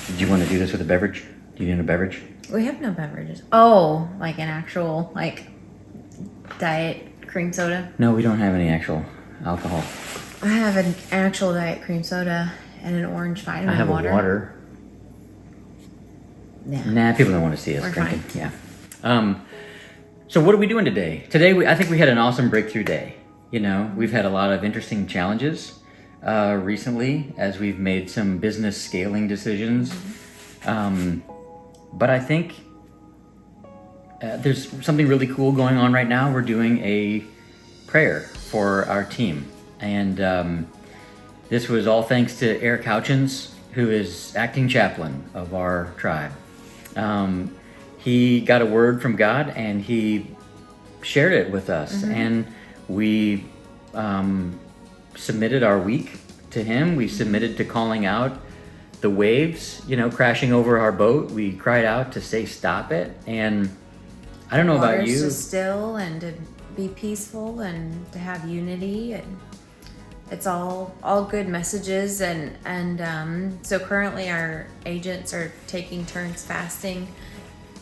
Did you want to do this with a beverage? Do you need a beverage? We have no beverages. Oh, like an actual, like, diet cream soda? No, we don't have any actual alcohol. I have an actual diet cream soda and an orange vitamin I have water. a water. Yeah. Nah, people don't want to see us We're drinking. fine. Yeah. So what are we doing today? Today, I think we had an awesome breakthrough day. You know, we've had a lot of interesting challenges recently as we've made some business scaling decisions. But I think there's something really cool going on right now. We're doing a prayer for our team. And this was all thanks to Eric Houchins, who is acting chaplain of our tribe. He got a word from God and he shared it with us. And we submitted our week to him. We submitted to calling out the waves, you know, crashing over our boat. We cried out to say, stop it. And I don't know about you. To still and to be peaceful and to have unity, and it's all good messages. And so currently our agents are taking turns fasting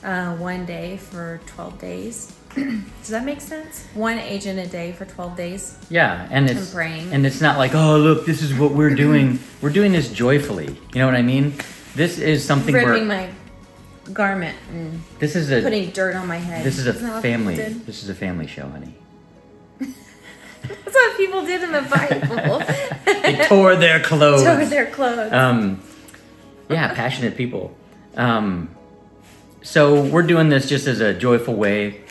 one day for 12 days. Does that make sense? One agent a day for 12 days. Yeah, and it's praying. And it's not like, oh look, this is what we're doing. We're doing this joyfully. You know what I mean? This is something ripping my garment and this is putting dirt on my head. This is a Isn't that what family. people did? This is a family show, honey. That's what people did in the Bible. They tore their clothes. Yeah, passionate people. So we're doing this just as a joyful way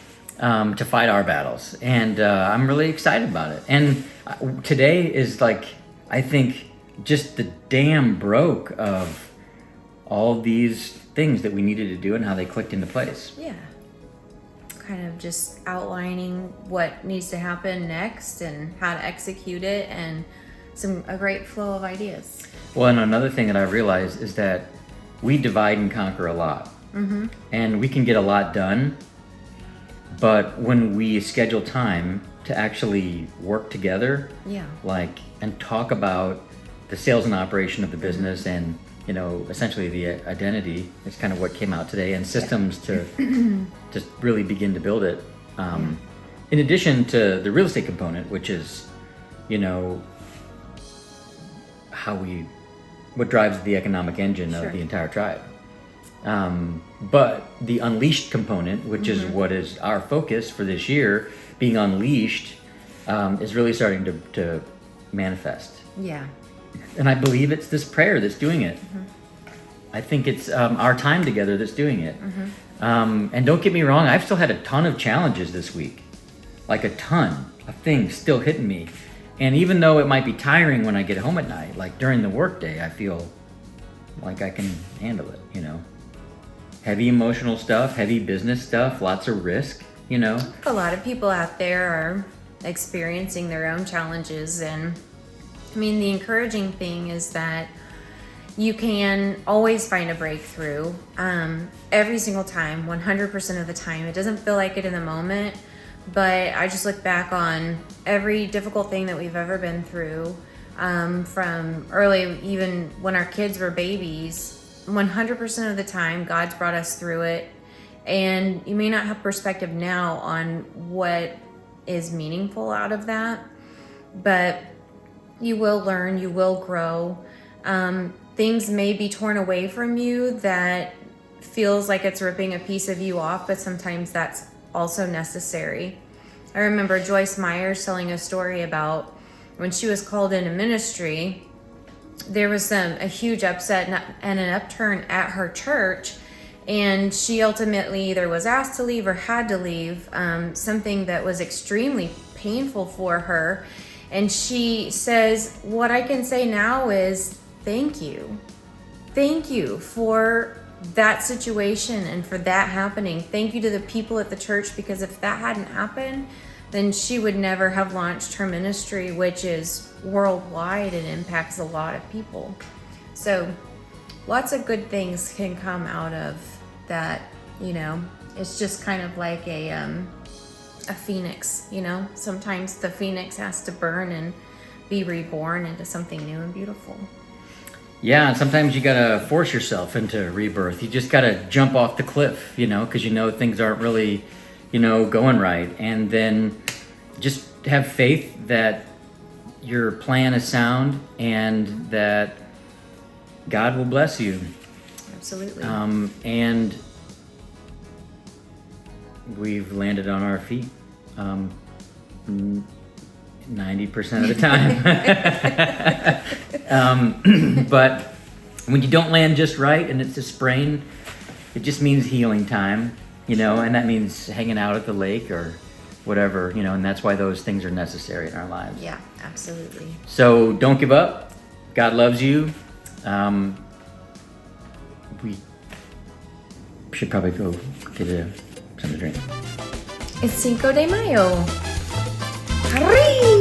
to fight our battles, and I'm really excited about it. And today is like, I think, just the dam broke of all these things that we needed to do and how they clicked into place. Yeah. Kind of just outlining what needs to happen next and how to execute it, and a great flow of ideas. Well, and another thing that I realized is that we divide and conquer a lot. And we can get a lot done, but when we schedule time to actually work together, and talk about the sales and operation of the business, and you know, essentially the identity is kind of what came out today, and systems to just really begin to build it. In addition to the real estate component, which is, you know, what drives the economic engine of the entire tribe. But the unleashed component, which is what is our focus for this year, being unleashed, is really starting to manifest. Yeah. And I believe it's this prayer that's doing it. I think it's our time together that's doing it. And don't get me wrong, I've still had a ton of challenges this week. Like a ton of things still hitting me. And even though it might be tiring when I get home at night, like during the workday, I feel like I can handle it, you know. Heavy emotional stuff, heavy business stuff, lots of risk, you know. A lot of people out there are experiencing their own challenges, and I mean, the encouraging thing is that you can always find a breakthrough every single time, 100% of the time. It doesn't feel like it in the moment, but I just look back on every difficult thing that we've ever been through, from early, even when our kids were babies. 100% of the time, God's brought us through it. And you may not have perspective now on what is meaningful out of that, but you will learn, you will grow. Things may be torn away from you that feels like it's ripping a piece of you off, but sometimes that's also necessary. I remember Joyce Myers telling a story about when she was called into ministry, there was a huge upset and an upturn at her church, and she ultimately either was asked to leave or had to leave, something that was extremely painful for her. And she says, what I can say now is thank you. Thank you for that situation and for that happening. Thank you to the people at the church, because if that hadn't happened, then she would never have launched her ministry, which is worldwide and impacts a lot of people. So lots of good things can come out of that, you know. It's just kind of like a phoenix, you know. Sometimes the phoenix has to burn and be reborn into something new and beautiful. Yeah, and sometimes you gotta force yourself into rebirth. You just gotta jump off the cliff, because things aren't really, going right. And then just have faith that your plan is sound and that God will bless you. Absolutely. And we've landed on our feet 90% of the time. But when you don't land just right and it's a sprain, it just means healing time, and that means hanging out at the lake or whatever, and that's why those things are necessary in our lives. Yeah, absolutely. So don't give up. God loves you. We should probably go get something to drink. It's Cinco de Mayo. Hurry!